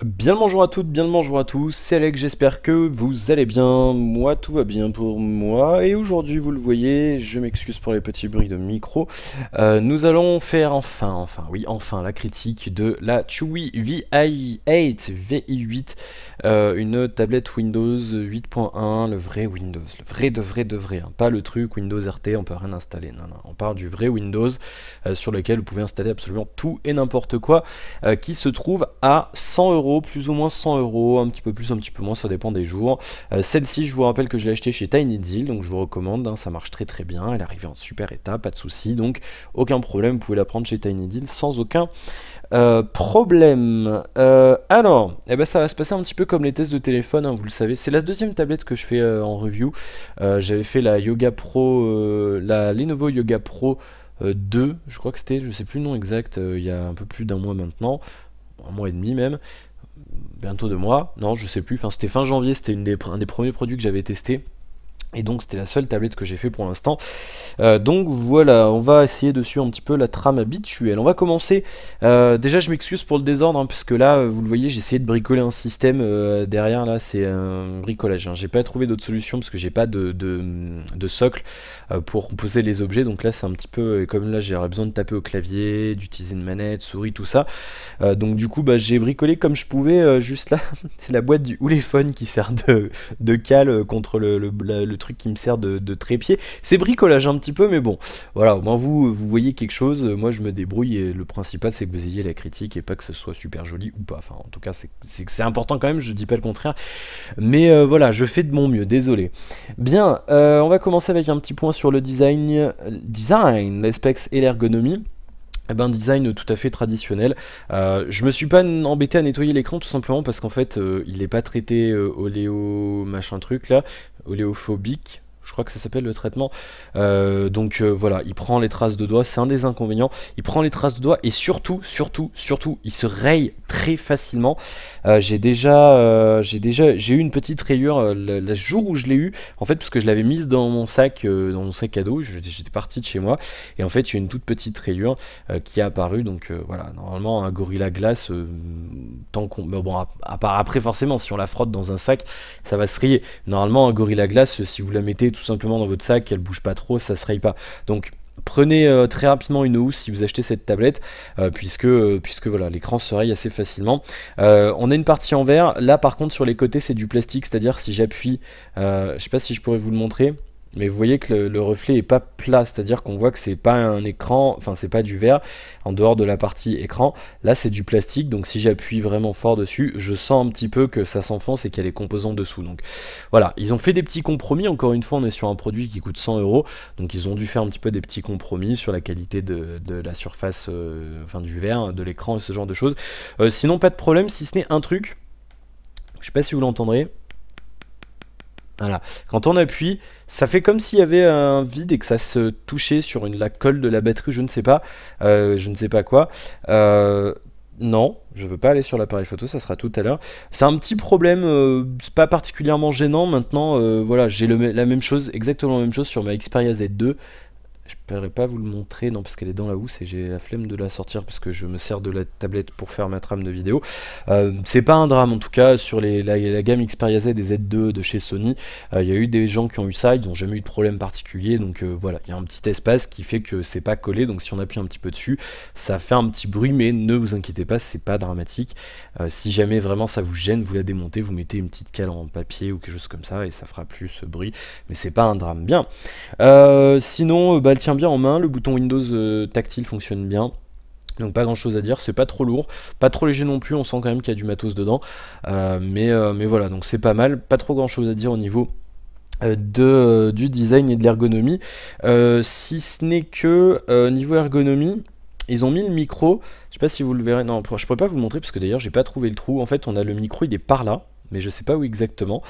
Bien le bonjour à toutes, bien le bonjour à tous, c'est Alex, j'espère que vous allez bien, moi tout va bien pour moi, et aujourd'hui vous le voyez, je m'excuse pour les petits bruits de micro, nous allons faire enfin la critique de la Chewy VI8, VI8, une tablette Windows 8.1, le vrai Windows, le vrai de vrai, hein, pas le truc Windows RT, on peut rien installer, non, on parle du vrai Windows, sur lequel vous pouvez installer absolument tout et n'importe quoi, qui se trouve à 100 euros, plus ou moins 100 euros, un petit peu plus, un petit peu moins, ça dépend des jours. Celle-ci, je vous rappelle que je l'ai achetée chez Tiny Deal, donc je vous recommande, hein, ça marche très très bien, elle est arrivée en super état, pas de souci, donc aucun problème, vous pouvez la prendre chez Tiny Deal sans aucun problème. Alors, eh ben, ça va se passer un petit peu comme les tests de téléphone, hein, vous le savez. C'est la deuxième tablette que je fais en review. J'avais fait la Yoga Pro, la Lenovo Yoga Pro 2, je crois que c'était, je sais plus le nom exact, il y a un peu plus d'un mois maintenant, un mois et demi même, bientôt 2 mois, non je sais plus, enfin c'était fin janvier, c'était un des premiers produits que j'avais testé. Et donc c'était la seule tablette que j'ai fait pour l'instant. Donc voilà, on va essayer de suivre un petit peu la trame habituelle. On va commencer. Déjà je m'excuse pour le désordre, hein, puisque là, vous le voyez, j'ai essayé de bricoler un système derrière, là c'est un bricolage. Hein. J'ai pas trouvé d'autre solution parce que j'ai pas de socle pour poser les objets. Donc là c'est un petit peu, comme là j'aurais besoin de taper au clavier, d'utiliser une manette, souris, tout ça. Donc du coup bah, j'ai bricolé comme je pouvais, juste là. C'est la boîte du Ouléphone qui sert de cale contre le truc qui me sert de trépied. C'est bricolage un petit peu, mais bon, voilà, au moins vous voyez quelque chose, moi je me débrouille et le principal c'est que vous ayez la critique et pas que ce soit super joli ou pas. Enfin, en tout cas, c'est important quand même, je dis pas le contraire, mais voilà, je fais de mon mieux, désolé. Bien, on va commencer avec un petit point sur le design, les specs et l'ergonomie. Eh ben, design tout à fait traditionnel. Je me suis pas embêté à nettoyer l'écran tout simplement parce qu'en fait il n'est pas traité oléo machin truc là, oléophobique. Je crois que ça s'appelle le traitement. Donc voilà, il prend les traces de doigts, c'est un des inconvénients. Il prend les traces de doigts et surtout, il se raye très facilement. J'ai eu une petite rayure le jour où je l'ai eu, en fait, parce que je l'avais mise dans mon sac à dos. J'étais parti de chez moi et en fait, il y a une toute petite rayure qui est apparu. Donc voilà, normalement un Gorilla Glass, tant qu'on, bon, à part après forcément, si on la frotte dans un sac, ça va se rayer. Normalement un Gorilla Glass, si vous la mettez tout simplement dans votre sac, elle bouge pas trop, ça se raye pas. Donc prenez très rapidement une housse si vous achetez cette tablette, puisque voilà, l'écran se raye assez facilement. On a une partie en verre, là par contre sur les côtés c'est du plastique, c'est-à-dire si j'appuie, je sais pas si je pourrais vous le montrer, mais vous voyez que le reflet est pas plat, c'est-à-dire qu'on voit que c'est pas un écran, enfin c'est pas du verre en dehors de la partie écran. Là c'est du plastique, donc si j'appuie vraiment fort dessus, je sens un petit peu que ça s'enfonce et qu'il y a les composants dessous. Donc voilà, ils ont fait des petits compromis. Encore une fois, on est sur un produit qui coûte 100 euros, donc ils ont dû faire un petit peu des petits compromis sur la qualité de la surface, enfin du verre, de l'écran et ce genre de choses. Sinon pas de problème, si ce n'est un truc. Je sais pas si vous l'entendrez. Voilà. Quand on appuie, ça fait comme s'il y avait un vide et que ça se touchait sur la colle de la batterie, je ne sais pas, je ne sais pas quoi. Euh, non, je veux pas aller sur l'appareil photo, ça sera tout à l'heure. C'est un petit problème, c'est pas particulièrement gênant. Maintenant, voilà, j'ai la même chose, exactement la même chose sur ma Xperia Z2. Je pourrais pas vous le montrer, non, parce qu'elle est dans la housse et j'ai la flemme de la sortir parce que je me sers de la tablette pour faire ma trame de vidéo. C'est pas un drame en tout cas sur la gamme Xperia Z et Z2 de chez Sony. Il y a eu des gens qui ont eu ça, ils n'ont jamais eu de problème particulier. Donc voilà, il y a un petit espace qui fait que c'est pas collé. Donc si on appuie un petit peu dessus, ça fait un petit bruit, mais ne vous inquiétez pas, c'est pas dramatique. Si jamais vraiment ça vous gêne, vous la démontez, vous mettez une petite cale en papier ou quelque chose comme ça et ça fera plus ce bruit. Mais c'est pas un drame. Bien. Sinon, bah, elle tient bien en main, le bouton Windows tactile fonctionne bien. Donc pas grand chose à dire, c'est pas trop lourd, pas trop léger non plus, on sent quand même qu'il y a du matos dedans. Mais voilà, donc c'est pas mal, pas trop grand chose à dire au niveau du design et de l'ergonomie. Si ce n'est que niveau ergonomie, ils ont mis le micro, je sais pas si vous le verrez, non, je pourrais pas vous le montrer parce que d'ailleurs j'ai pas trouvé le trou. En fait, on a le micro, il est par là, mais je sais pas où exactement.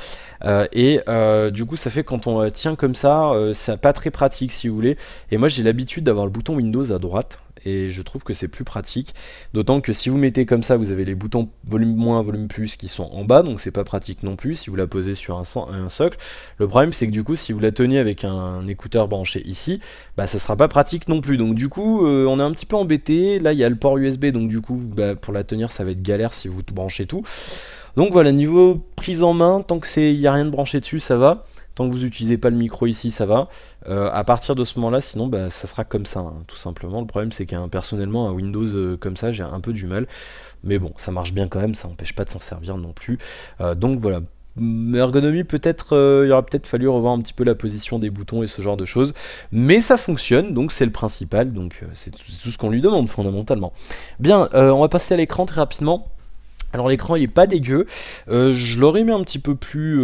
Du coup, ça fait quand on tient comme ça, c'est pas très pratique si vous voulez. Et moi, j'ai l'habitude d'avoir le bouton Windows à droite. et je trouve que c'est plus pratique, d'autant que si vous mettez comme ça, vous avez les boutons volume moins, volume plus qui sont en bas, donc c'est pas pratique non plus si vous la posez sur un socle. Le problème c'est que du coup si vous la teniez avec un écouteur branché ici, bah ça sera pas pratique non plus, donc du coup on est un petit peu embêté. Là il y a le port USB, donc du coup bah, pour la tenir ça va être galère si vous branchez tout. Donc voilà, niveau prise en main, tant que il n'y a rien de branché dessus, ça va. Tant que vous n'utilisez pas le micro ici, ça va. À partir de ce moment-là, sinon, bah, ça sera comme ça, hein, tout simplement. Le problème, c'est qu'un personnellement, un Windows comme ça, j'ai un peu du mal. Mais bon, ça marche bien quand même, ça n'empêche pas de s'en servir non plus. Donc voilà. Ergonomie, peut-être, il aura peut-être fallu revoir un petit peu la position des boutons et ce genre de choses. Mais ça fonctionne, donc c'est le principal. Donc c'est tout ce qu'on lui demande, fondamentalement. Bien, on va passer à l'écran très rapidement. Alors l'écran il est pas dégueu, je l'aurais mis un petit peu plus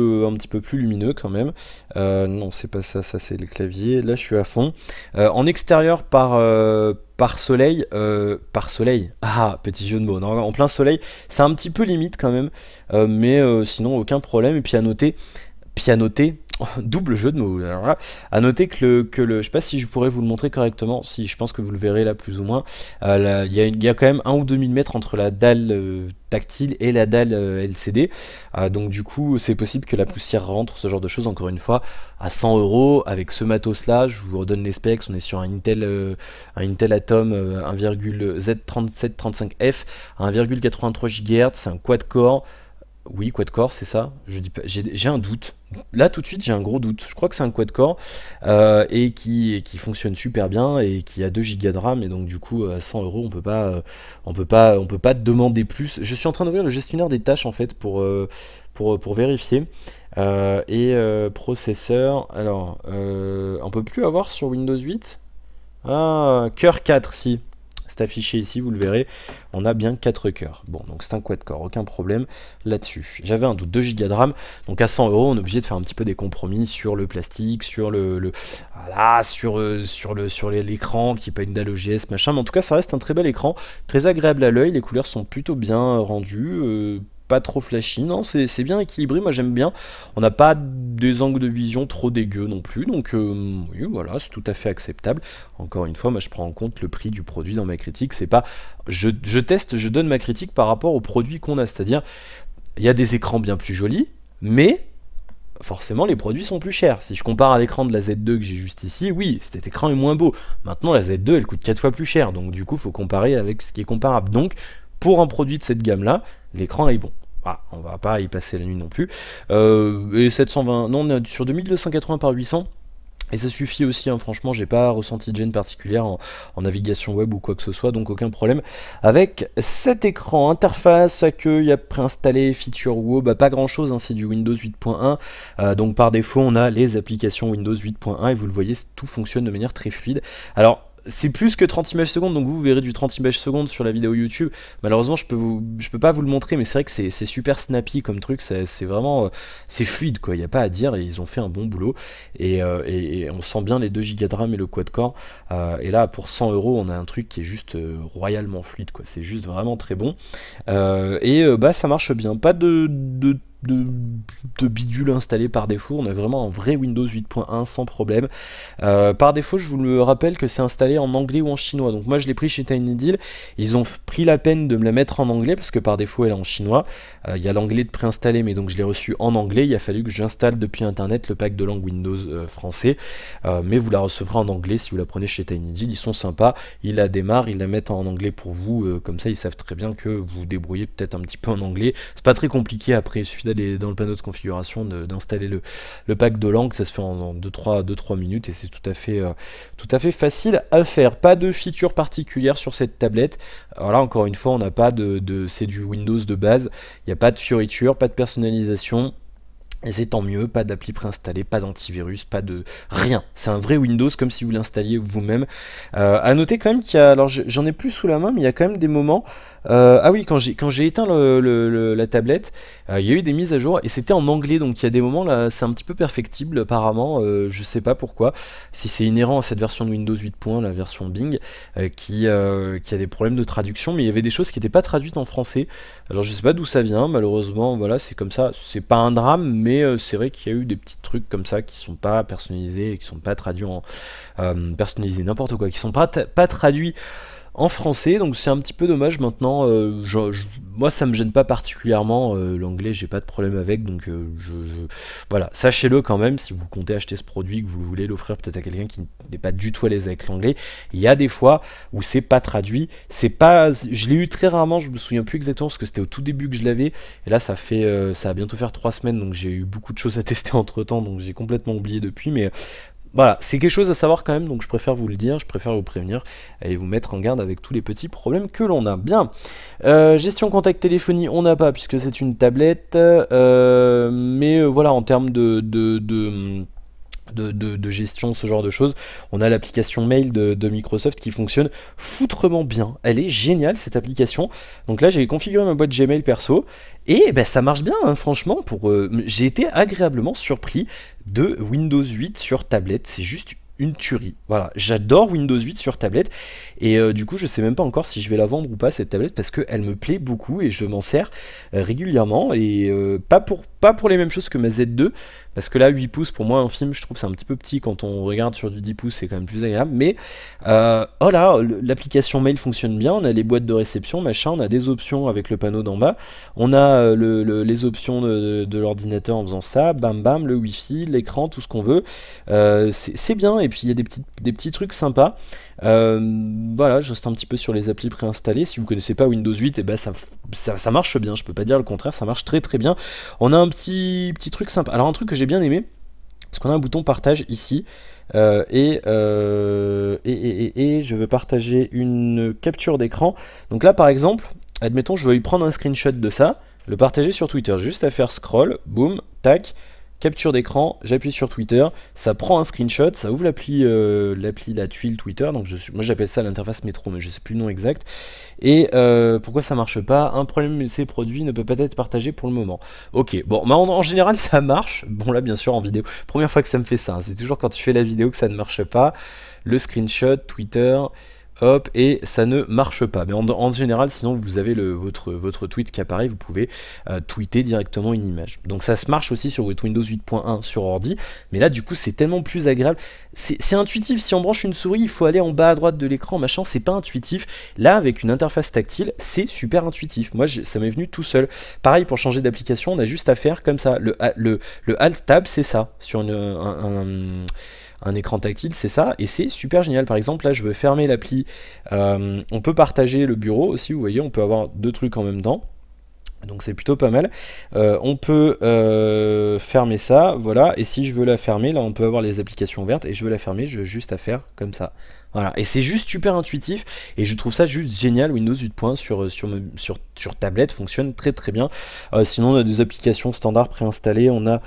lumineux quand même. Non c'est pas ça, ça c'est le clavier. Là je suis à fond. En extérieur par soleil, ah petit jeu de mots. Non, en plein soleil, c'est un petit peu limite quand même, mais sinon aucun problème. Et puis à noter, double jeu de mots. Alors là, à noter que je sais pas si je pourrais vous le montrer correctement, si je pense que vous le verrez là plus ou moins. Il y a quand même 1 ou 2 mm entre la dalle tactile et la dalle LCD. Donc du coup, c'est possible que la poussière rentre, ce genre de choses. Encore une fois, à 100 €, avec ce matos-là, je vous redonne les specs. On est sur un Intel Atom 1,Z3735F, 1,83 GHz, c'est un quad-core. Oui, quad-core, c'est ça. Je dis pas, j'ai un doute. Là, tout de suite, j'ai un gros doute. Je crois que c'est un quad-core et qui fonctionne super bien et qui a 2 Go de RAM. Et donc, du coup, à 100 €, on peut pas demander plus. Je suis en train d'ouvrir le gestionnaire des tâches en fait pour vérifier. Processeur. Alors, on peut plus avoir sur Windows 8. Ah, cœur 4, si. C'est affiché ici, vous le verrez, on a bien 4 cœurs. Bon, donc c'est un quad-core, aucun problème là-dessus. J'avais un doute, 2 Go de RAM, donc à 100 €, on est obligé de faire un petit peu des compromis sur le plastique, sur voilà, sur l'écran, qui n'est pas une dalle OGS, machin, mais en tout cas, ça reste un très bel écran, très agréable à l'œil, les couleurs sont plutôt bien rendues, pas trop flashy, non, c'est bien équilibré, moi j'aime bien. On n'a pas des angles de vision trop dégueux non plus, donc oui, voilà, c'est tout à fait acceptable. Encore une fois, moi je prends en compte le prix du produit dans ma critique, c'est pas, je teste, je donne ma critique par rapport au produit qu'on a, c'est-à-dire, il y a des écrans bien plus jolis, mais forcément les produits sont plus chers. Si je compare à l'écran de la Z2 que j'ai juste ici, oui, cet écran est moins beau. Maintenant la Z2 elle coûte 4 fois plus cher, donc du coup il faut comparer avec ce qui est comparable. Donc pour un produit de cette gamme-là, l'écran est bon. Voilà, on va pas y passer la nuit non plus. Et 720, non, on est sur 2280 par 800. Et ça suffit aussi, hein, franchement, j'ai pas ressenti de gêne particulière en navigation web ou quoi que ce soit, donc aucun problème. Avec cet écran, interface, accueil à préinstaller, feature WoW, bah pas grand chose, hein, c'est du Windows 8.1, donc par défaut on a les applications Windows 8.1 et vous le voyez, tout fonctionne de manière très fluide. Alors, c'est plus que 30 images secondes, donc vous verrez du 30 images secondes sur la vidéo YouTube. Malheureusement, je peux pas vous le montrer, mais c'est vrai que c'est super snappy comme truc, c'est vraiment, c'est fluide quoi, il n'y a pas à dire, et ils ont fait un bon boulot, et on sent bien les 2 Go de RAM et le quad-core, et là pour 100 €, on a un truc qui est juste royalement fluide quoi, c'est juste vraiment très bon, bah ça marche bien, pas de bidule installé par défaut, on a vraiment un vrai Windows 8.1 sans problème. Par défaut, je vous le rappelle que c'est installé en anglais ou en chinois, donc moi je l'ai pris chez TinyDeal, ils ont pris la peine de me la mettre en anglais parce que par défaut elle est en chinois, il y a l'anglais de préinstallé, mais donc je l'ai reçu en anglais, il a fallu que j'installe depuis internet le pack de langue Windows français, mais vous la recevrez en anglais si vous la prenez chez TinyDeal, ils sont sympas, ils la démarrent, ils la mettent en anglais pour vous, comme ça ils savent très bien que vous vous débrouillez peut-être un petit peu en anglais, c'est pas très compliqué après, il suffit d'aller dans le panneau de configuration, d'installer le pack de langue, ça se fait en 2-3 minutes et c'est tout à fait facile à faire. Pas de feature particulière sur cette tablette. Alors là encore une fois, on n'a pas c'est du Windows de base, il n'y a pas de fioriture, pas de personnalisation. Et c'est tant mieux, pas d'appli préinstallée, pas d'antivirus, pas de rien. C'est un vrai Windows comme si vous l'installiez vous-même. À noter quand même qu'il y a, alors j'en ai plus sous la main, mais il y a quand même des moments. Ah oui, quand j'ai éteint la tablette, il y a eu des mises à jour et c'était en anglais, donc il y a des moments là, c'est un petit peu perfectible apparemment. Je sais pas pourquoi, si c'est inhérent à cette version de Windows 8.1, la version Bing, qui a des problèmes de traduction, mais il y avait des choses qui n'étaient pas traduites en français. Alors je sais pas d'où ça vient, malheureusement, voilà, c'est comme ça. C'est pas un drame, mais c'est vrai qu'il y a eu des petits trucs comme ça qui sont pas personnalisés et qui sont pas traduits en personnalisés, n'importe quoi, qui sont pas traduits en français, donc c'est un petit peu dommage maintenant. Moi, ça me gêne pas particulièrement. L'anglais, j'ai pas de problème avec, donc voilà, sachez-le quand même si vous comptez acheter ce produit, que vous voulez l'offrir peut-être à quelqu'un qui n'est pas du tout à l'aise avec l'anglais. Il y a des fois où c'est pas traduit, c'est pas, je l'ai eu très rarement, je me souviens plus exactement parce que c'était au tout début que je l'avais. Et là, ça va bientôt faire 3 semaines, donc j'ai eu beaucoup de choses à tester entre temps, donc j'ai complètement oublié depuis, mais voilà, c'est quelque chose à savoir quand même, donc je préfère vous le dire, je préfère vous prévenir et vous mettre en garde avec tous les petits problèmes que l'on a. Bien, gestion contact téléphonie, on n'a pas puisque c'est une tablette, mais voilà, en termes de gestion, ce genre de choses. On a l'application mail de Microsoft qui fonctionne foutrement bien. Elle est géniale cette application. Donc là j'ai configuré ma boîte Gmail perso et ben, ça marche bien hein, franchement. J'ai été agréablement surpris de Windows 8 sur tablette. C'est juste une tuerie. Voilà, j'adore Windows 8 sur tablette et du coup je sais même pas encore si je vais la vendre ou pas cette tablette parce qu'elle me plaît beaucoup et je m'en sers régulièrement et pas pour les mêmes choses que ma Z2 parce que là 8 pouces pour moi un film je trouve c'est un petit peu petit quand on regarde sur du 10 pouces c'est quand même plus agréable mais oh là l'application mail fonctionne bien, on a les boîtes de réception machin, on a des options avec le panneau d'en bas, on a les options de l'ordinateur en faisant ça, bam bam, le wifi, l'écran, tout ce qu'on veut, c'est bien et puis il y a des petits trucs sympas. Voilà, juste un petit peu sur les applis préinstallées. Si vous connaissez pas Windows 8, et ben ça marche bien. Je peux pas dire le contraire, ça marche très très bien. On a un petit truc sympa. Alors un truc que j'ai bien aimé, c'est qu'on a un bouton partage ici. Et je veux partager une capture d'écran. Donc là par exemple, admettons je veux y prendre un screenshot de ça, le partager sur Twitter. Juste à faire scroll, boum, tac. Capture d'écran, j'appuie sur Twitter, ça prend un screenshot, ça ouvre la tuile Twitter, donc moi j'appelle ça l'interface métro, mais je sais plus le nom exact. Et pourquoi ça marche pas? Un problème ces produits ne peut pas être partagé pour le moment. Ok, bon, bah en général ça marche. Bon là bien sûr en vidéo, première fois que ça me fait ça, hein. C'est toujours quand tu fais la vidéo que ça ne marche pas. Le screenshot, Twitter. Hop, et ça ne marche pas. Mais en général, sinon vous avez votre tweet qui apparaît, vous pouvez tweeter directement une image. Donc ça se marche aussi sur votre Windows 8.1 sur ordi, mais là du coup c'est tellement plus agréable. C'est intuitif, si on branche une souris, il faut aller en bas à droite de l'écran, machin, c'est pas intuitif. Là avec une interface tactile, c'est super intuitif. Moi ça m'est venu tout seul. Pareil pour changer d'application, on a juste à faire comme ça. Le Alt Tab c'est ça, sur un écran tactile, c'est ça, et c'est super génial. Par exemple, là, je veux fermer l'appli. On peut partager le bureau aussi, vous voyez, on peut avoir deux trucs en même temps. Donc c'est plutôt pas mal. On peut fermer ça, voilà. Et si je veux la fermer, là, on peut avoir les applications ouvertes. Et je veux la fermer, je veux juste à faire comme ça. Voilà, et c'est juste super intuitif et je trouve ça juste génial. Windows 8 sur tablette fonctionne très très bien. Sinon on a des applications standards préinstallées, on a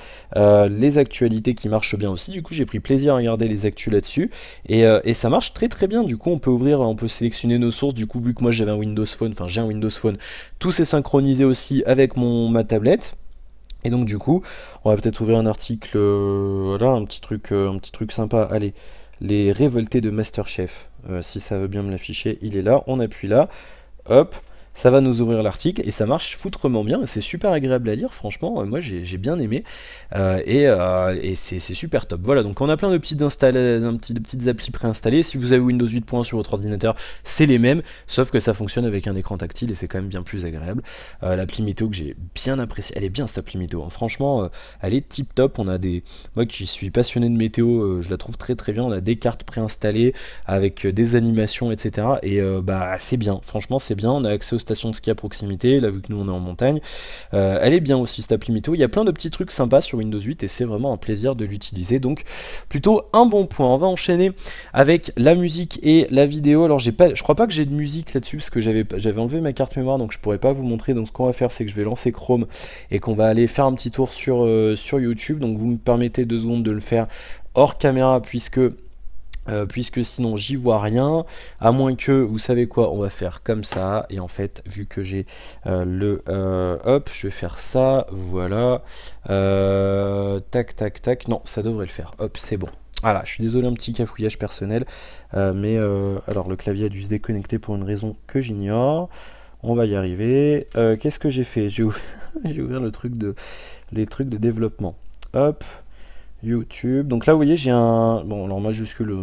les actualités qui marchent bien aussi. Du coup j'ai pris plaisir à regarder les actus là-dessus et ça marche très très bien. Du coup on peut sélectionner nos sources. Du coup vu que moi j'avais un Windows Phone, enfin j'ai un Windows Phone, tout s'est synchronisé aussi avec ma tablette. Et donc du coup on va peut-être ouvrir un article, voilà un petit truc sympa. Allez. Les révoltés de Masterchef, si ça veut bien me l'afficher, il est là, on appuie là, hop, ça va nous ouvrir l'article et ça marche foutrement bien, c'est super agréable à lire, franchement, moi j'ai bien aimé et c'est super top. Voilà, donc on a plein de petites applis préinstallées. Si vous avez Windows 8.1 sur votre ordinateur, c'est les mêmes, sauf que ça fonctionne avec un écran tactile et c'est quand même bien plus agréable. L'appli météo que j'ai bien appréciée, elle est bien cette appli météo, hein. Franchement, elle est tip top. Moi qui suis passionné de météo, je la trouve très très bien. On a des cartes préinstallées avec des animations, etc. Et bah c'est bien, franchement c'est bien. On a accès aux stations de ski à proximité, là vu que nous on est en montagne. Elle est bien aussi cette appli météo. Il y a plein de petits trucs sympas sur Windows 8 et c'est vraiment un plaisir de l'utiliser. Donc plutôt un bon point. On va enchaîner avec la musique et la vidéo. Alors je crois pas que j'ai de musique là-dessus parce que j'avais enlevé ma carte mémoire donc je pourrais pas vous montrer. Donc ce qu'on va faire c'est que je vais lancer Chrome et qu'on va aller faire un petit tour sur YouTube. Donc vous me permettez 2 secondes de le faire hors caméra puisque sinon j'y vois rien, à moins que, vous savez quoi, on va faire comme ça, et en fait, vu que j'ai hop, je vais faire ça, voilà, tac, tac, tac, non, ça devrait le faire, hop, c'est bon. Voilà, je suis désolé, un petit cafouillage personnel, mais alors le clavier a dû se déconnecter pour une raison que j'ignore. On va y arriver. Qu'est-ce que j'ai fait? J'ai ouvert les trucs de développement. Hop. YouTube. Donc là, vous voyez, j'ai un... Bon, alors majuscule,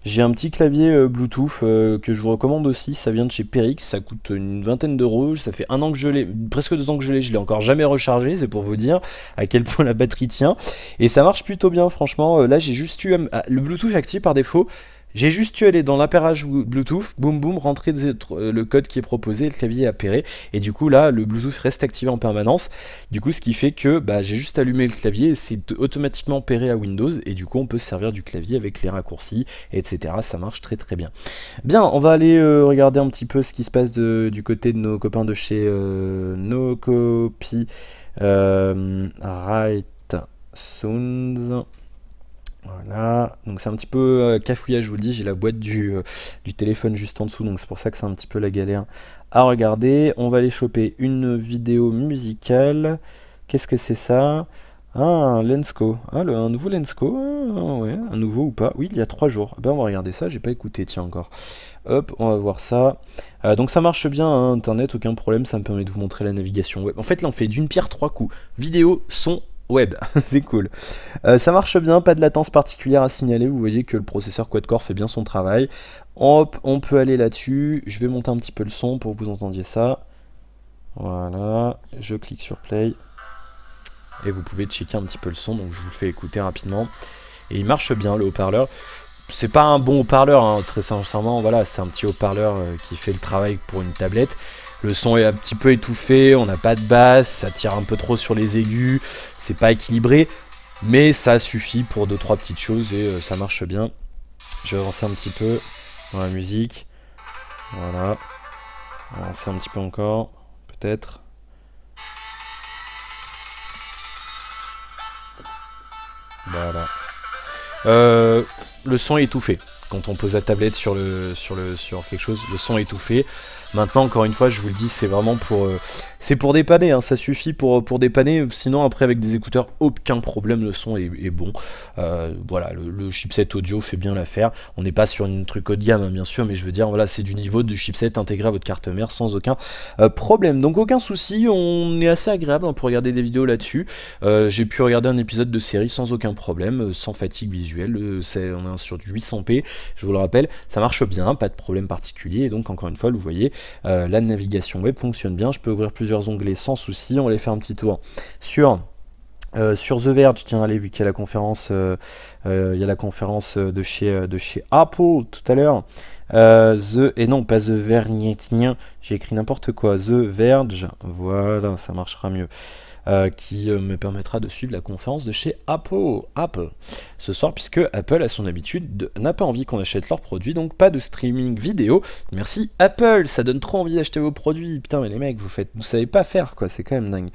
j'ai un petit clavier Bluetooth que je vous recommande aussi. Ça vient de chez Perix, ça coûte une vingtaine d'euros. Ça fait 1 an que je l'ai, presque 2 ans que je l'ai encore jamais rechargé. C'est pour vous dire à quel point la batterie tient. Et ça marche plutôt bien, franchement. Là, j'ai juste eu le Bluetooth activé par défaut. J'ai juste eu aller dans l'appairage Bluetooth, boum boum, rentrer le code qui est proposé, le clavier appairé, et du coup là le Bluetooth reste activé en permanence. Du coup ce qui fait que j'ai juste allumé le clavier, c'est automatiquement pairé à Windows, et du coup on peut se servir du clavier avec les raccourcis, etc. Ça marche très très bien. Bien, on va aller regarder un petit peu ce qui se passe du côté de nos copains de chez NoCopy Right Sounds. Voilà, donc c'est un petit peu cafouillage, je vous le dis, j'ai la boîte du téléphone juste en dessous, donc c'est pour ça que c'est un petit peu la galère à regarder. On va aller choper une vidéo musicale. Qu'est-ce que c'est ça? Ah, un Lensko, un nouveau Lensko, ouais, un nouveau ou pas? Oui, il y a 3 jours. Ben on va regarder ça, j'ai pas écouté, tiens encore. Hop, on va voir ça. Donc ça marche bien, hein, Internet, aucun problème, ça me permet de vous montrer la navigation web. En fait là on fait d'une pierre 3 coups, vidéo, son, web, c'est cool. Ça marche bien, pas de latence particulière à signaler, vous voyez que le processeur quad-core fait bien son travail. Hop, on peut aller là-dessus, je vais monter un petit peu le son pour que vous entendiez ça. Voilà, je clique sur play. Et vous pouvez checker un petit peu le son, donc je vous le fais écouter rapidement. Et il marche bien le haut-parleur. C'est pas un bon haut-parleur, hein, très sincèrement, voilà, c'est un petit haut-parleur qui fait le travail pour une tablette. Le son est un petit peu étouffé, on n'a pas de basse, ça tire un peu trop sur les aigus, c'est pas équilibré, mais ça suffit pour 2-3 petites choses et ça marche bien. Je vais avancer un petit peu dans la musique. Voilà. Avancer un petit peu encore, peut-être. Voilà. Le son est étouffé. Quand on pose la tablette sur quelque chose, le son est étouffé. Maintenant, encore une fois, je vous le dis, c'est vraiment pour dépanner, hein, ça suffit pour dépanner. Sinon, après, avec des écouteurs, aucun problème, le son est bon. Voilà, le chipset audio fait bien l'affaire. On n'est pas sur une truc haut de gamme, hein, bien sûr, mais je veux dire, voilà, c'est du niveau du chipset intégré à votre carte mère sans aucun problème. Donc, aucun souci, on est assez agréable hein, pour regarder des vidéos là-dessus. J'ai pu regarder un épisode de série sans aucun problème, sans fatigue visuelle. On est sur du 800p, je vous le rappelle, ça marche bien, pas de problème particulier. Et donc, encore une fois, vous voyez, la navigation web fonctionne bien. Je peux ouvrir plusieurs onglets sans souci. On va aller faire un petit tour sur The Verge. Tiens, allez, vu qu'il y a la conférence, de chez Apple tout à l'heure. Et non, pas The Verge, j'ai écrit n'importe quoi. The Verge, voilà, ça marchera mieux. Qui me permettra de suivre la conférence de chez Apple ce soir, puisque Apple a son habitude n'a pas envie qu'on achète leurs produits, donc pas de streaming vidéo. Merci Apple, ça donne trop envie d'acheter vos produits. Putain, mais les mecs, vous savez pas faire quoi, c'est quand même dingue.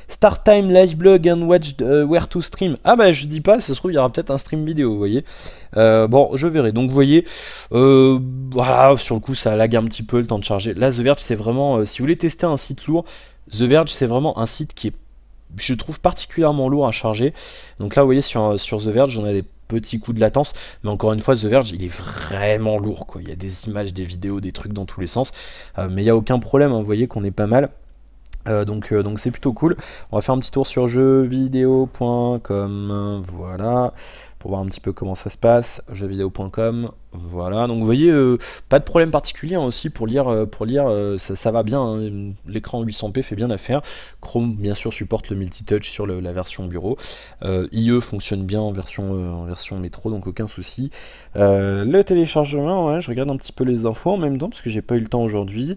Start time, live blog and watch where to stream. Ah bah je dis pas, ça se trouve il y aura peut-être un stream vidéo, vous voyez. Bon, je verrai. Donc vous voyez, voilà, sur le coup ça lag un petit peu le temps de charger. Là, The Verge, c'est vraiment, si vous voulez tester un site lourd, The Verge, c'est vraiment un site qui est, je trouve, particulièrement lourd à charger. Donc là vous voyez sur The Verge on a des petits coups de latence, mais encore une fois The Verge il est vraiment lourd quoi. Il y a des images, des vidéos, des trucs dans tous les sens, mais il n'y a aucun problème, hein. Vous voyez qu'on est pas mal. Donc c'est plutôt cool. On va faire un petit tour sur jeuxvideo.com, voilà, pour voir un petit peu comment ça se passe. Jeuxvideo.com, voilà. Donc vous voyez, pas de problème particulier hein, aussi pour lire, ça va bien. Hein. L'écran 800p fait bien l'affaire. Chrome bien sûr supporte le multitouch sur la version bureau. IE fonctionne bien en version métro, donc aucun souci. Le téléchargement, ouais, je regarde un petit peu les infos en même temps parce que j'ai pas eu le temps aujourd'hui.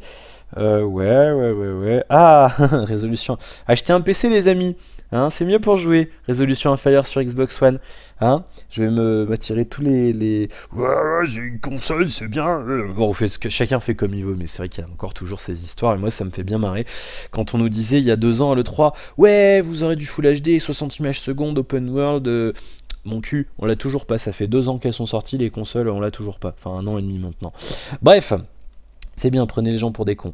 Ouais. Ah, résolution. Achetez un PC les amis, hein, c'est mieux pour jouer. Résolution inférieure sur Xbox One, hein. Je vais m'attirer tous les. Ouais, j'ai une console, c'est bien. Bon, chacun fait comme il veut, mais c'est vrai qu'il y a encore toujours ces histoires et moi ça me fait bien marrer. Quand on nous disait il y a 2 ans à l'E3, ouais, vous aurez du Full HD, 60 images secondes, open world. Mon cul, on l'a toujours pas. Ça fait 2 ans qu'elles sont sorties les consoles, on l'a toujours pas. Enfin 1 an et demi maintenant. Bref. C'est bien, prenez les gens pour des cons.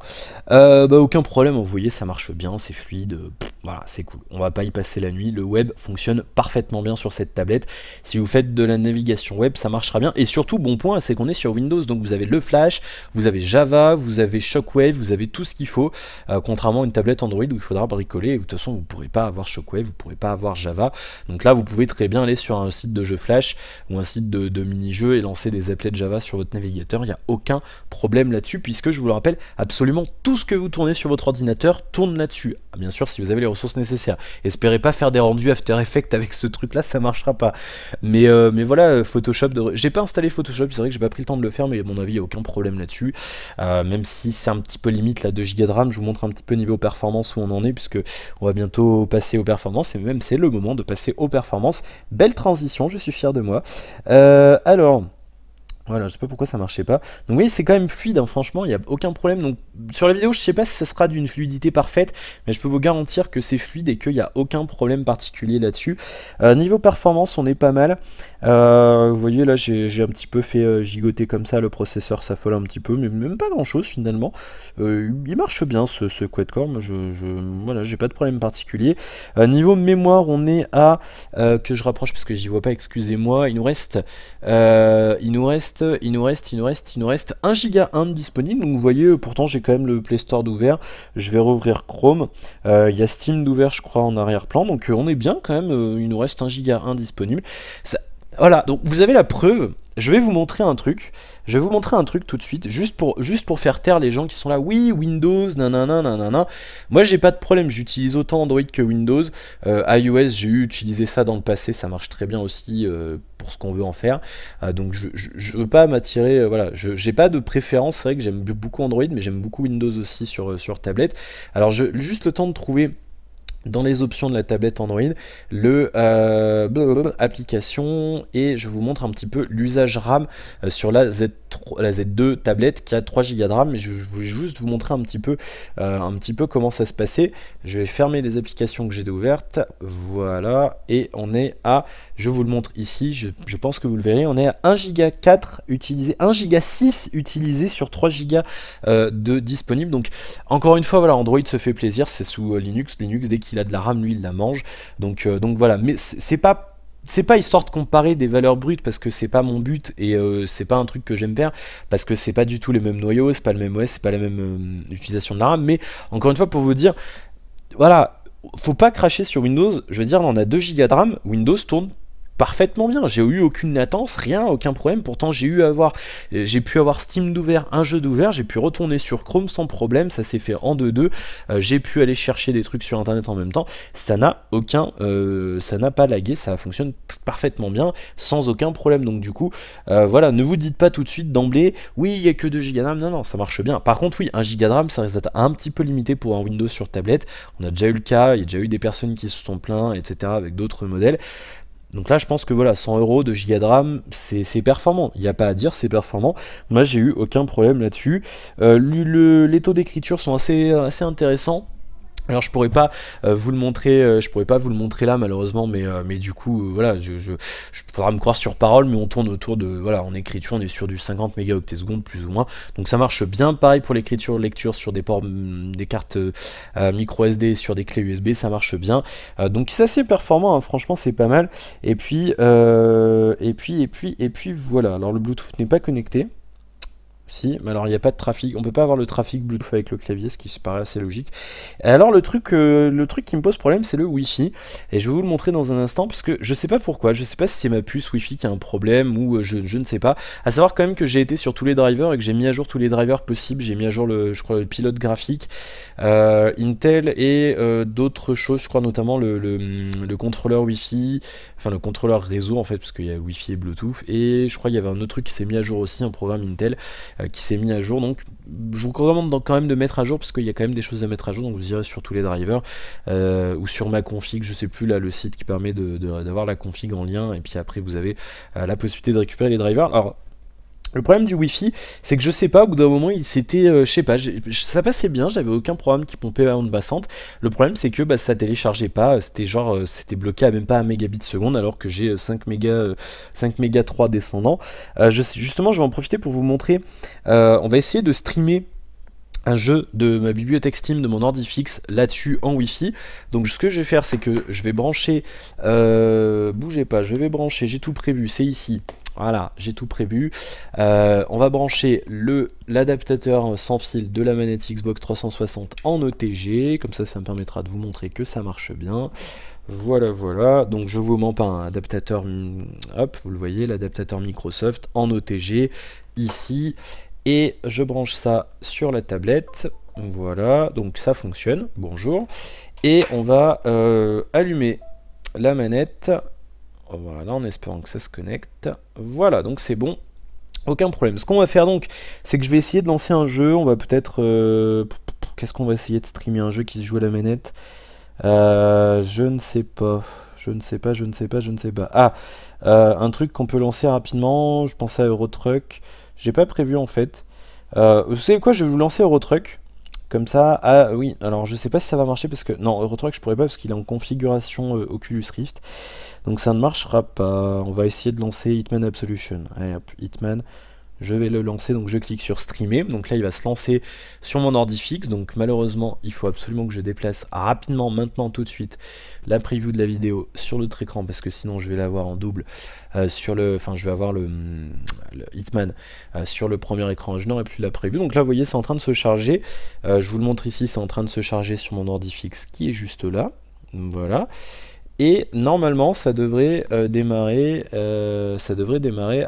Aucun problème, vous voyez, ça marche bien, c'est fluide. Voilà, c'est cool. On va pas y passer la nuit. Le web fonctionne parfaitement bien sur cette tablette. Si vous faites de la navigation web, ça marchera bien. Et surtout, bon point, c'est qu'on est sur Windows. Donc vous avez le Flash, vous avez Java, vous avez Shockwave, vous avez tout ce qu'il faut. Contrairement à une tablette Android où il faudra bricoler. Et de toute façon, vous ne pourrez pas avoir Shockwave, vous ne pourrez pas avoir Java. Donc là, vous pouvez très bien aller sur un site de jeux Flash ou un site de mini-jeux et lancer des applets de Java sur votre navigateur. Il n'y a aucun problème là-dessus, puisque je vous le rappelle, absolument tout ce que vous tournez sur votre ordinateur tourne là-dessus. Bien sûr, si vous avez les ressources nécessaires. Espérez pas faire des rendus After Effects avec ce truc là, ça marchera pas. Mais voilà, Photoshop, j'ai pas installé Photoshop, c'est vrai que j'ai pas pris le temps de le faire, mais à mon avis, il n'y a aucun problème là-dessus. Même si c'est un petit peu limite, là, 2 Go de RAM, je vous montre un petit peu niveau performance où on en est, puisque on va bientôt passer aux performances, et même c'est le moment de passer aux performances. Belle transition, je suis fier de moi. Alors... Voilà, je sais pas pourquoi ça marchait pas. Donc oui, c'est quand même fluide, hein, franchement, il n'y a aucun problème. Donc sur la vidéo, je sais pas si ça sera d'une fluidité parfaite, mais je peux vous garantir que c'est fluide et qu'il n'y a aucun problème particulier là-dessus. Niveau performance, on est pas mal. Vous voyez, là, j'ai un petit peu fait gigoter comme ça, le processeur s'affole un petit peu, mais même pas grand-chose finalement. Il marche bien ce quad-core, moi, voilà, j'ai pas de problème particulier. Niveau mémoire, on est à... que je rapproche parce que j'y vois pas, excusez-moi, il nous reste 1 Go 1 de disponible, donc vous voyez, pourtant j'ai quand même le Play Store d'ouvert. Je vais rouvrir Chrome, il y a Steam d'ouvert je crois en arrière-plan, donc on est bien quand même, il nous reste 1 Go 1 disponible. Voilà, donc vous avez la preuve. Je vais vous montrer un truc. Je vais vous montrer un truc tout de suite, juste pour faire taire les gens qui sont là. Oui, Windows, nanana, nanana. Moi, j'ai pas de problème. J'utilise autant Android que Windows. iOS, j'ai utilisé ça dans le passé. Ça marche très bien aussi pour ce qu'on veut en faire. Donc, je veux pas m'attirer. Voilà, j'ai pas de préférence. C'est vrai que j'aime beaucoup Android, mais j'aime beaucoup Windows aussi sur tablette. Alors, juste le temps de trouver... dans les options de la tablette Android, le application, et je vous montre un petit peu l'usage RAM sur la Z2 tablette qui a 3 Go de RAM, mais je voulais juste vous montrer un petit peu comment ça se passait. Je vais fermer les applications que j'ai ouvertes, voilà, et on est à, je vous le montre ici, je pense que vous le verrez, on est à 1 Go 4 utilisé, 1 Go 6 utilisé sur 3 Go de disponible. Donc encore une fois, voilà, Android se fait plaisir, c'est sous Linux, dès qu'il a de la RAM, lui il la mange, donc voilà, mais c'est pas histoire de comparer des valeurs brutes parce que c'est pas mon but et c'est pas un truc que j'aime faire parce que c'est pas du tout les mêmes noyaux, c'est pas le même OS, c'est pas la même utilisation de la RAM, mais encore une fois pour vous dire, voilà, faut pas cracher sur Windows. Je veux dire, on a 2 Go de RAM, Windows tourne parfaitement bien, j'ai eu aucune latence, rien, aucun problème. Pourtant j'ai pu avoir Steam d'ouvert, un jeu d'ouvert, j'ai pu retourner sur Chrome sans problème, ça s'est fait en 2-2, j'ai pu aller chercher des trucs sur internet en même temps, ça n'a pas lagué, ça fonctionne parfaitement bien, sans aucun problème. Donc du coup, voilà, ne vous dites pas tout de suite d'emblée, oui il n'y a que 2 Go de RAM, non, ça marche bien. Par contre oui, 1 Go de RAM, ça risque d'être un petit peu limité pour un Windows sur tablette, on a déjà eu le cas, il y a déjà eu des personnes qui se sont plaints, etc. avec d'autres modèles. Donc là, je pense que voilà, 100 €, 2 Go de RAM, c'est performant. Il n'y a pas à dire, c'est performant. Moi, j'ai eu aucun problème là-dessus. Les taux d'écriture sont assez intéressants. Alors je pourrais pas vous le montrer, là malheureusement, mais du coup voilà, je faudra me croire sur parole, mais on tourne autour de, voilà, en écriture on est sur du 50 mégaoctets secondes plus ou moins, donc ça marche bien. Pareil pour l'écriture, lecture sur des ports, des cartes micro SD, sur des clés USB, ça marche bien. Donc c'est assez performant, hein, franchement c'est pas mal. Et puis voilà. Alors le Bluetooth n'est pas connecté. Si, mais alors il n'y a pas de trafic, on peut pas avoir le trafic Bluetooth avec le clavier, ce qui se paraît assez logique. Et alors le truc qui me pose problème, c'est le Wi-Fi, et je vais vous le montrer dans un instant, parce que je sais pas pourquoi, je sais pas si c'est ma puce Wi-Fi qui a un problème, ou je ne sais pas. À savoir quand même que j'ai été sur tous les drivers, et que j'ai mis à jour tous les drivers possibles, j'ai mis à jour je crois le pilote graphique, Intel, et d'autres choses, je crois notamment le contrôleur Wi-Fi, enfin le contrôleur réseau en fait, parce qu'il y a Wi-Fi et Bluetooth, et je crois qu'il y avait un autre truc qui s'est mis à jour aussi, un programme Intel, qui s'est mis à jour. Donc je vous recommande quand même de mettre à jour, parce qu'il y a quand même des choses à mettre à jour, donc vous irez sur tous les drivers ou sur ma config, je sais plus là, le site qui permet d'avoir la config en lien, et puis après vous avez la possibilité de récupérer les drivers. Alors le problème du Wi-Fi, c'est que je sais pas, au bout d'un moment, je sais pas, ça passait bien, j'avais aucun programme qui pompait en bassante. Le problème, c'est que ça téléchargeait pas, c'était bloqué à même pas 1 mégabit seconde, alors que j'ai 5 mégas 3 descendants. Justement, je vais en profiter pour vous montrer, on va essayer de streamer un jeu de ma bibliothèque Steam de mon ordi fixe là-dessus en Wi-Fi. Donc ce que je vais faire, c'est que je vais brancher, bougez pas, je vais brancher, j'ai tout prévu, c'est ici. Voilà, j'ai tout prévu. On va brancher l'adaptateur sans fil de la manette Xbox 360 en ETG, comme ça me permettra de vous montrer que ça marche bien. Voilà, voilà, donc je vous mens pas, un adaptateur, hop, vous le voyez, l'adaptateur Microsoft en OTG, ici, et je branche ça sur la tablette, voilà, donc ça fonctionne, bonjour, et on va allumer la manette, voilà, en espérant que ça se connecte, voilà, donc c'est bon, aucun problème. Ce qu'on va faire donc, c'est que je vais essayer de lancer un jeu, on va peut-être, qu'est-ce qu'on va essayer de streamer, un jeu qui se joue à la manette. Je ne sais pas. Je ne sais pas, je ne sais pas, je ne sais pas. Ah, un truc qu'on peut lancer rapidement. Je pensais à Eurotruck. J'ai pas prévu en fait. Vous savez quoi, je vais vous lancer Eurotruck. Comme ça. Ah oui, alors je sais pas si ça va marcher parce que. Non, Eurotruck je pourrais pas parce qu'il est en configuration Oculus Rift. Donc ça ne marchera pas. On va essayer de lancer Hitman Absolution. Allez hop, Hitman. Je vais le lancer, donc je clique sur streamer, donc là il va se lancer sur mon ordi fixe, donc malheureusement il faut absolument que je déplace rapidement, maintenant tout de suite, la preview de la vidéo sur l'autre écran, parce que sinon je vais l'avoir en double, je vais avoir le Hitman sur le premier écran, je n'aurai plus la preview, donc là vous voyez c'est en train de se charger, je vous le montre ici, c'est en train de se charger sur mon ordi fixe qui est juste là, voilà. Et normalement ça devrait démarrer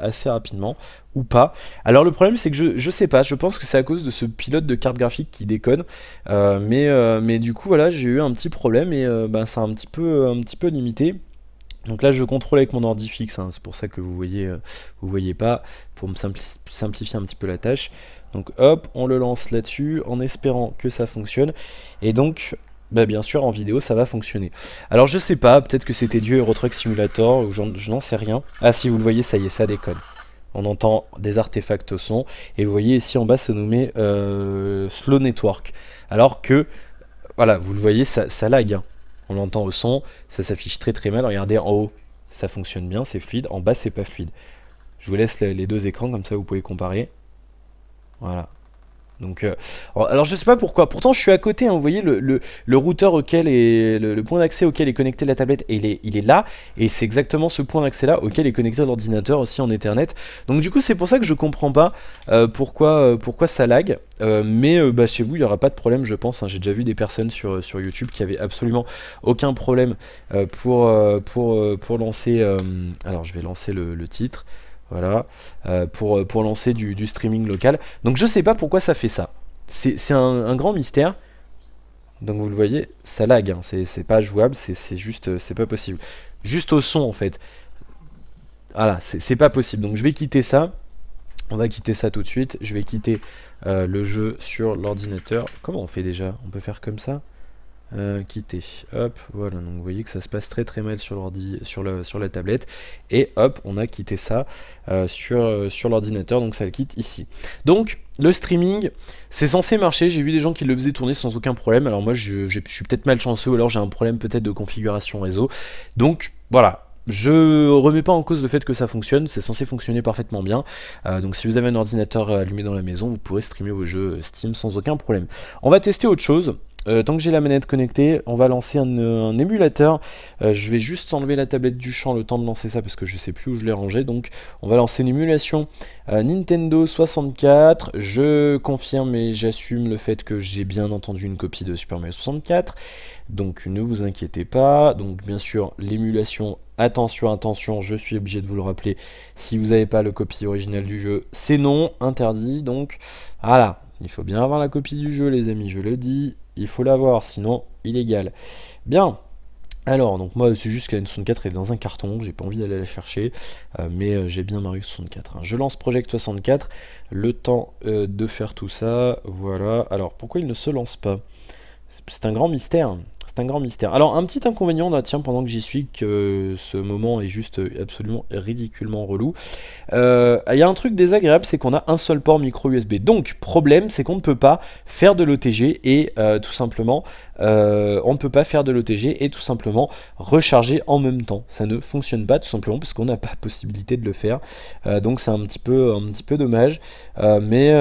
assez rapidement ou pas. Alors le problème c'est que je sais pas, je pense que c'est à cause de ce pilote de carte graphique qui déconne, mais du coup voilà j'ai eu un petit problème et c'est un petit peu limité. Donc là je contrôle avec mon ordi fixe, hein, c'est pour ça que vous voyez pas, pour me simplifier un petit peu la tâche. Donc hop, on le lance là-dessus en espérant que ça fonctionne. Et donc bien sûr en vidéo ça va fonctionner. Alors je sais pas, peut-être que c'était dû Euro Truck Simulator, ou je n'en sais rien. Ah si vous le voyez, ça y est, ça déconne. On entend des artefacts au son, et vous voyez ici en bas se nommer Slow Network. Alors que, voilà, vous le voyez, ça lag. Hein. On l'entend au son, ça s'affiche très très mal. Regardez en haut, ça fonctionne bien, c'est fluide. En bas, c'est pas fluide. Je vous laisse les deux écrans, comme ça vous pouvez comparer. Voilà. Donc, alors je sais pas pourquoi, pourtant je suis à côté, hein, vous voyez le routeur auquel est, le point d'accès auquel est connecté la tablette, et il est là, et c'est exactement ce point d'accès là auquel est connecté l'ordinateur aussi en Ethernet. Donc du coup c'est pour ça que je comprends pas pourquoi ça lag, mais chez vous il n'y aura pas de problème je pense, hein. J'ai déjà vu des personnes sur YouTube qui avaient absolument aucun problème pour lancer, alors je vais lancer le titre. Voilà, pour lancer du streaming local. Donc je sais pas pourquoi ça fait ça. C'est un grand mystère. Donc vous le voyez, ça lag, hein. C'est pas jouable, c'est juste, c'est pas possible. Juste au son en fait. Voilà, c'est pas possible. Donc je vais quitter ça. On va quitter ça tout de suite. Je vais quitter le jeu sur l'ordinateur. Comment on fait déjà? On peut faire comme ça? Quitter, hop, voilà, donc vous voyez que ça se passe très très mal sur l'ordi, sur la tablette, et hop, on a quitté ça sur l'ordinateur, donc ça le quitte ici. Donc le streaming, c'est censé marcher, j'ai vu des gens qui le faisaient tourner sans aucun problème, alors moi je suis peut-être malchanceux, ou alors j'ai un problème peut-être de configuration réseau, donc voilà. Je remets pas en cause le fait que ça fonctionne, c'est censé fonctionner parfaitement bien, donc si vous avez un ordinateur allumé dans la maison, vous pourrez streamer vos jeux Steam sans aucun problème. On va tester autre chose. Tant que j'ai la manette connectée, on va lancer un émulateur. Je vais juste enlever la tablette du champ le temps de lancer ça parce que je sais plus où je l'ai rangé. Donc on va lancer une émulation Nintendo 64. Je confirme et j'assume le fait que j'ai bien entendu une copie de Super Mario 64. Donc ne vous inquiétez pas. Donc bien sûr l'émulation, attention, attention, je suis obligé de vous le rappeler. Si vous n'avez pas le copie originale du jeu, c'est non, interdit. Donc voilà, il faut bien avoir la copie du jeu les amis, je le dis. Il faut l'avoir, sinon illégal. Bien. Alors, donc moi, c'est juste que la N64 est dans un carton, j'ai pas envie d'aller la chercher, mais j'ai bien Mario 64. Hein. Je lance Project 64, le temps de faire tout ça, voilà. Alors, pourquoi il ne se lance pas? C'est un grand mystère. C'est c'est un grand mystère. Alors un petit inconvénient là, tiens, pendant que j'y suis, que ce moment est juste absolument ridiculement relou. Il y a un truc désagréable, c'est qu'on a un seul port micro USB. Donc problème, c'est qu'on ne peut pas faire de l'OTG et tout simplement on ne peut pas faire de l'OTG et tout simplement recharger en même temps. Ça ne fonctionne pas tout simplement parce qu'on n'a pas la possibilité de le faire. Donc c'est un petit peu dommage. Mais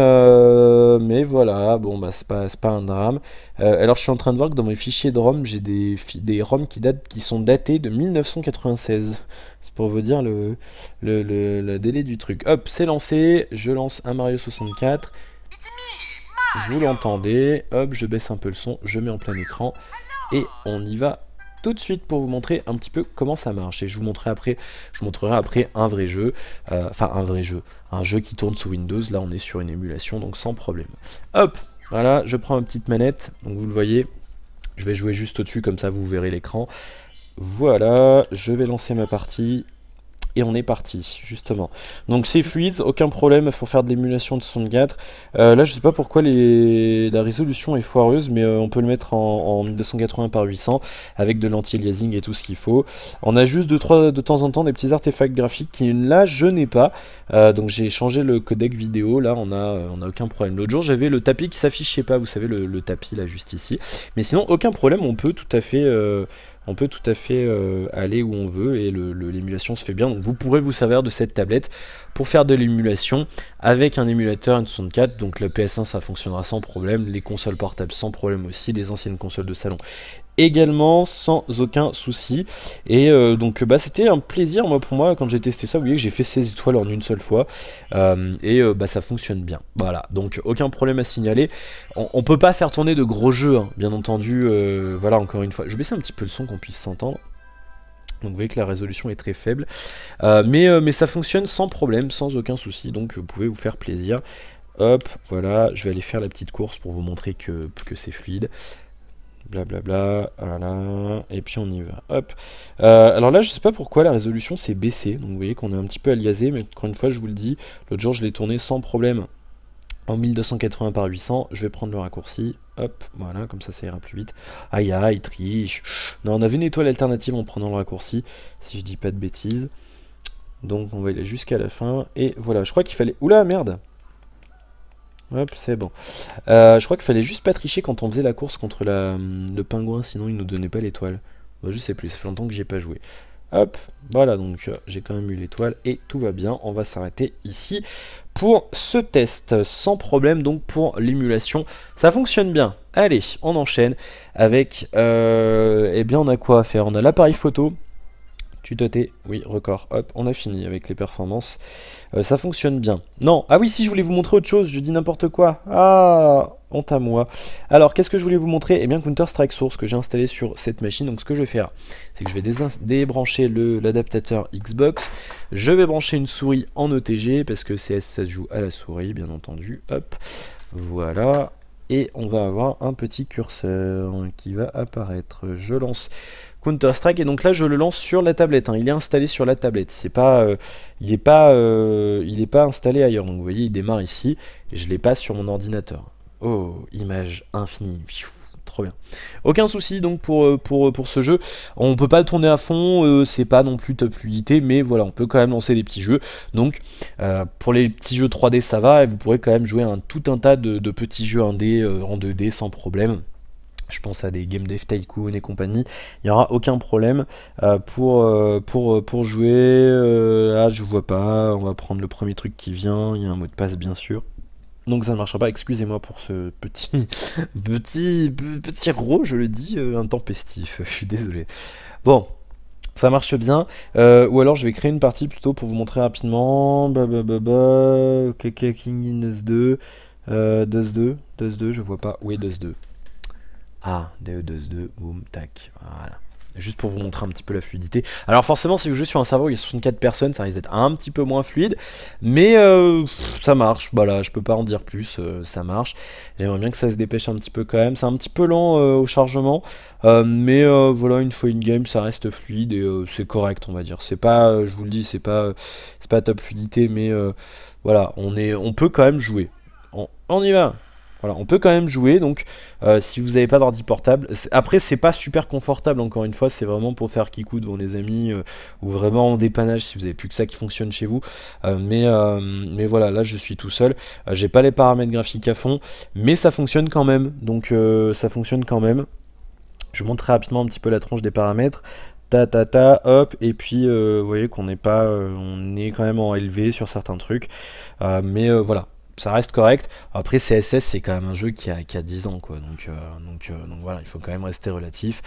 voilà, bon bah c'est pas un drame. Alors je suis en train de voir que dans mes fichiers de ROM, j'ai des ROM qui sont datés de 1996. C'est pour vous dire le délai du truc. Hop, c'est lancé, je lance un Mario 64. Vous l'entendez, hop, je baisse un peu le son, je mets en plein écran et on y va tout de suite pour vous montrer un petit peu comment ça marche. Et je vous montrerai après un vrai jeu, un jeu qui tourne sous Windows. Là, on est sur une émulation, donc sans problème. Hop, voilà, je prends ma petite manette, donc vous le voyez, je vais jouer juste au-dessus, comme ça vous verrez l'écran. Voilà, je vais lancer ma partie. Et on est parti, justement. Donc c'est fluide, aucun problème pour faire de l'émulation de 64. Là, je sais pas pourquoi la résolution est foireuse, mais on peut le mettre en 1280 par 800 avec de l'anti-aliasing et tout ce qu'il faut. On a juste de temps en temps des petits artefacts graphiques qui, là, je n'ai pas. Donc j'ai changé le codec vidéo, là, on a aucun problème. L'autre jour, j'avais le tapis qui s'affichait pas, vous savez, le tapis, là, juste ici. Mais sinon, aucun problème, on peut tout à fait... aller où on veut et l'émulation se fait bien. Donc vous pourrez vous servir de cette tablette pour faire de l'émulation avec un émulateur N64. Donc la PS1 ça fonctionnera sans problème, les consoles portables sans problème aussi, les anciennes consoles de salon également sans aucun souci. Et donc bah, c'était un plaisir pour moi quand j'ai testé ça. Vous voyez que j'ai fait 16 étoiles en une seule fois bah, ça fonctionne bien. Voilà, donc aucun problème à signaler. On peut pas faire tourner de gros jeux hein, bien entendu. Voilà, encore une fois, je vais baisser un petit peu le son qu'on puisse s'entendre. Donc vous voyez que la résolution est très faible, mais ça fonctionne sans problème, sans aucun souci, donc vous pouvez vous faire plaisir. Hop, voilà, je vais aller faire la petite course pour vous montrer que c'est fluide. Blablabla, voilà, et puis on y va, hop. Alors là, je sais pas pourquoi la résolution s'est baissée, donc vous voyez qu'on est un petit peu aliasé, mais encore une fois, je vous le dis, l'autre jour je l'ai tourné sans problème en 1280 par 800, je vais prendre le raccourci, hop, voilà, comme ça ira plus vite. Aïe aïe, triche. Non, on avait une étoile alternative en prenant le raccourci, si je dis pas de bêtises. Donc on va aller jusqu'à la fin, et voilà, je crois qu'il fallait... Oula, merde. Hop, c'est bon. Je crois qu'il fallait juste pas tricher quand on faisait la course contre le pingouin, sinon il nous donnait pas l'étoile. Bon, je sais plus, ça fait longtemps que j'ai pas joué. Hop, voilà, donc j'ai quand même eu l'étoile et tout va bien. On va s'arrêter ici pour ce test, sans problème donc pour l'émulation. Ça fonctionne bien. Allez, on enchaîne avec... eh bien, on a quoi à faire? On a l'appareil photo. Tutoté, oui, record, hop, on a fini avec les performances. Ça fonctionne bien. Non, ah oui, si, je voulais vous montrer autre chose, je dis n'importe quoi. Ah, honte à moi. Alors, qu'est-ce que je voulais vous montrer? Eh bien, Counter-Strike Source que j'ai installé sur cette machine. Donc, ce que je vais faire, c'est que je vais débrancher l'adaptateur Xbox. Je vais brancher une souris en ETG, parce que CS, ça se joue à la souris, bien entendu. Hop, voilà. Et on va avoir un petit curseur qui va apparaître. Je lance Counter-Strike et donc là je le lance sur la tablette, hein. Il est installé sur la tablette, c'est pas, il est pas installé ailleurs, donc vous voyez il démarre ici et je l'ai pas sur mon ordinateur. Oh, image infinie, trop bien. Aucun souci donc pour ce jeu, on peut pas le tourner à fond, c'est pas non plus top fluidité, mais voilà on peut quand même lancer des petits jeux, donc pour les petits jeux 3D ça va, et vous pourrez quand même jouer tout un tas de petits jeux 1D en 2D sans problème. Je pense à des Game Dev Tycoon et compagnie, il n'y aura aucun problème pour jouer. Ah, je vois pas, on va prendre le premier truc qui vient, il y a un mot de passe bien sûr. Donc ça ne marchera pas, excusez-moi pour ce petit raw, je le dis, intempestif, je suis désolé. Bon, ça marche bien, ou alors je vais créer une partie plutôt pour vous montrer rapidement. Ok, King Dust 2, Dust 2, je vois pas, oui Dust 2. Ah, DE2, boum, tac, voilà. Juste pour vous montrer un petit peu la fluidité. Alors forcément, si vous jouez sur un serveur où il y a 64 personnes, ça risque d'être un petit peu moins fluide. Mais ça marche, voilà, je peux pas en dire plus, ça marche. J'aimerais bien que ça se dépêche un petit peu quand même. C'est un petit peu lent au chargement. Mais voilà, une fois in-game, ça reste fluide et c'est correct, on va dire. C'est pas, je vous le dis, c'est pas top fluidité, mais voilà, on peut quand même jouer. On y va. Voilà, on peut quand même jouer, donc si vous n'avez pas d'ordi portable, après c'est pas super confortable encore une fois, c'est vraiment pour faire kikou devant les amis ou vraiment en dépannage si vous avez plus que ça qui fonctionne chez vous. Mais voilà, là je suis tout seul, j'ai pas les paramètres graphiques à fond, mais ça fonctionne quand même, donc ça fonctionne quand même. Je vous montre très rapidement un petit peu la tronche des paramètres. Hop, et puis vous voyez qu'on n'est pas, on est quand même en élevé sur certains trucs, mais voilà, ça reste correct. Après CSS c'est quand même un jeu qui a 10 ans quoi, donc voilà, il faut quand même rester relatif.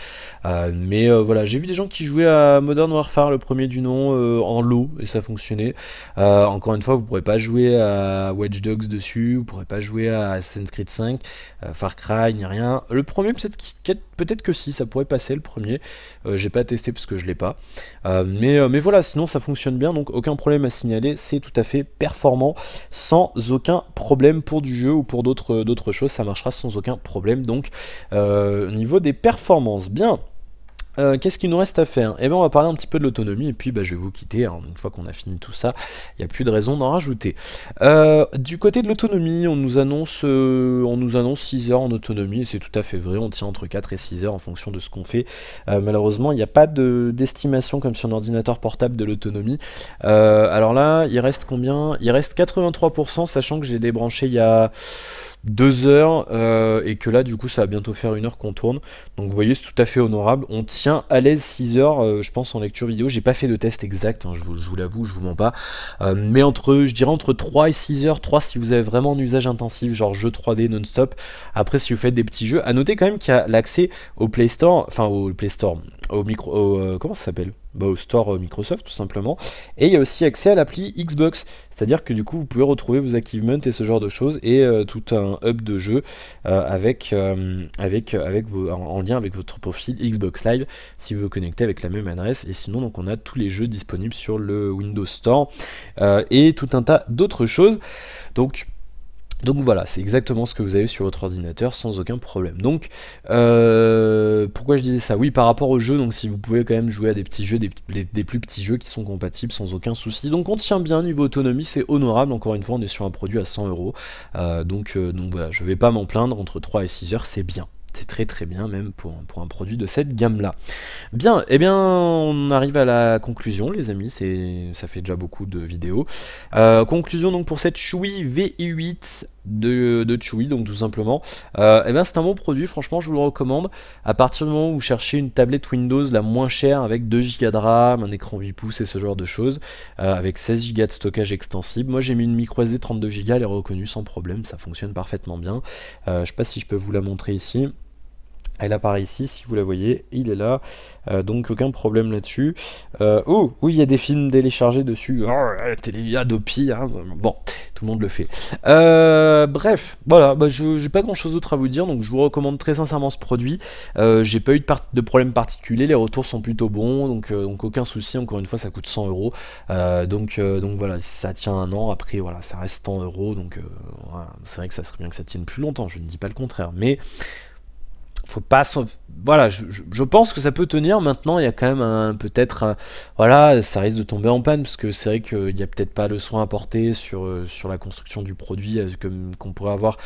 Mais voilà, j'ai vu des gens qui jouaient à Modern Warfare, le premier du nom, en low, et ça fonctionnait. Encore une fois, vous pourrez pas jouer à Watch Dogs dessus, vous pourrez pas jouer à Assassin's Creed 5, Far Cry, ni rien. Le premier peut-être que si, ça pourrait passer le premier. J'ai pas testé parce que je l'ai pas. Mais voilà, sinon ça fonctionne bien, donc aucun problème à signaler, c'est tout à fait performant, sans aucun problème pour du jeu ou pour d'autres choses, ça marchera sans aucun problème. Donc au niveau des performances, bien. Qu'est-ce qu'il nous reste à faire? Eh bien on va parler un petit peu de l'autonomie et puis je vais vous quitter, hein. Une fois qu'on a fini tout ça, il n'y a plus de raison d'en rajouter. Du côté de l'autonomie, on nous annonce 6 heures en autonomie, et c'est tout à fait vrai, on tient entre 4 et 6 heures en fonction de ce qu'on fait. Malheureusement, il n'y a pas d'estimation comme sur un ordinateur portable de l'autonomie. Alors là, il reste combien? Il reste 83%, sachant que j'ai débranché il y a 2 heures et que là du coup ça va bientôt faire 1 heure qu'on tourne, donc vous voyez c'est tout à fait honorable, on tient à l'aise 6 heures je pense en lecture vidéo. J'ai pas fait de test exact, hein, je vous l'avoue, je vous mens pas, mais je dirais entre 3 et 6 heures, 3 si vous avez vraiment un usage intensif genre jeu 3D non-stop. Après si vous faites des petits jeux, à noter quand même qu'il y a l'accès au Play Store, enfin au Play Store, comment ça s'appelle, au store Microsoft tout simplement, et il y a aussi accès à l'appli Xbox, c'est-à-dire que du coup vous pouvez retrouver vos achievements et ce genre de choses, et tout un hub de jeu en lien avec votre profil Xbox Live si vous vous connectez avec la même adresse. Et sinon donc on a tous les jeux disponibles sur le Windows Store et tout un tas d'autres choses, donc voilà, c'est exactement ce que vous avez sur votre ordinateur sans aucun problème. Donc pourquoi je disais ça? Oui, par rapport aux jeux, donc si vous pouvez quand même jouer à des petits jeux, des plus petits jeux qui sont compatibles sans aucun souci. Donc on tient bien niveau autonomie, c'est honorable. Encore une fois, on est sur un produit à 100 €. Donc voilà, je vais pas m'en plaindre, entre 3 et 6 heures, c'est bien. C'est très très bien même pour un produit de cette gamme-là. Bien, eh bien on arrive à la conclusion les amis, ça fait déjà beaucoup de vidéos. Conclusion donc pour cette Chewy VI8 de Chewy, donc tout simplement. Eh bien c'est un bon produit, franchement je vous le recommande. À partir du moment où vous cherchez une tablette Windows la moins chère avec 2 Go de RAM, un écran 8 pouces et ce genre de choses, avec 16 Go de stockage extensible. Moi j'ai mis une micro SD 32 Go, elle est reconnue sans problème, ça fonctionne parfaitement bien. Je sais pas si je peux vous la montrer ici. Elle apparaît ici, si vous la voyez, il est là, donc aucun problème là-dessus. Oh, oui, il y a des films téléchargés dessus, Adopi, hein. Bon, tout le monde le fait. Bref, voilà, j'ai pas grand-chose d'autre à vous dire, donc je vous recommande très sincèrement ce produit. J'ai pas eu de problème particulier, les retours sont plutôt bons, donc aucun souci, encore une fois, ça coûte 100 €. Donc voilà, ça tient 1 an, après, voilà, ça reste 100 €, donc voilà, c'est vrai que ça serait bien que ça tienne plus longtemps, je ne dis pas le contraire, mais faut pas, voilà, je pense que ça peut tenir. Maintenant il y a quand même peut-être voilà, ça risque de tomber en panne parce que c'est vrai qu'il n'y a peut-être pas le soin apporté sur la construction du produit comme qu'on pourrait avoir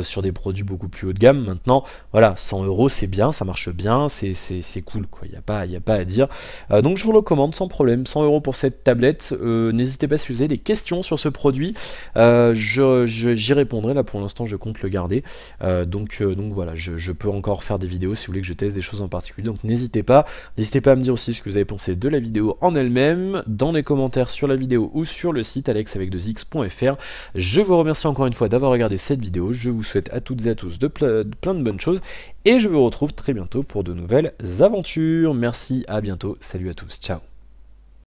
sur des produits beaucoup plus haut de gamme. Maintenant voilà, 100 € c'est bien, ça marche bien, c'est cool quoi, il n'y a pas à dire. Donc je vous le recommande sans problème, 100 € pour cette tablette. N'hésitez pas si vous avez des questions sur ce produit, j'y répondrai. Là pour l'instant je compte le garder, donc voilà, je peux encore faire des vidéos si vous voulez que je teste des choses en particulier, donc n'hésitez pas à me dire aussi ce que vous avez pensé de la vidéo en elle-même dans les commentaires sur la vidéo ou sur le site alexavec2x.fr. Je vous remercie encore une fois d'avoir regardé cette vidéo, je vous souhaite à toutes et à tous plein de bonnes choses et je vous retrouve très bientôt pour de nouvelles aventures. Merci, à bientôt, salut à tous, ciao.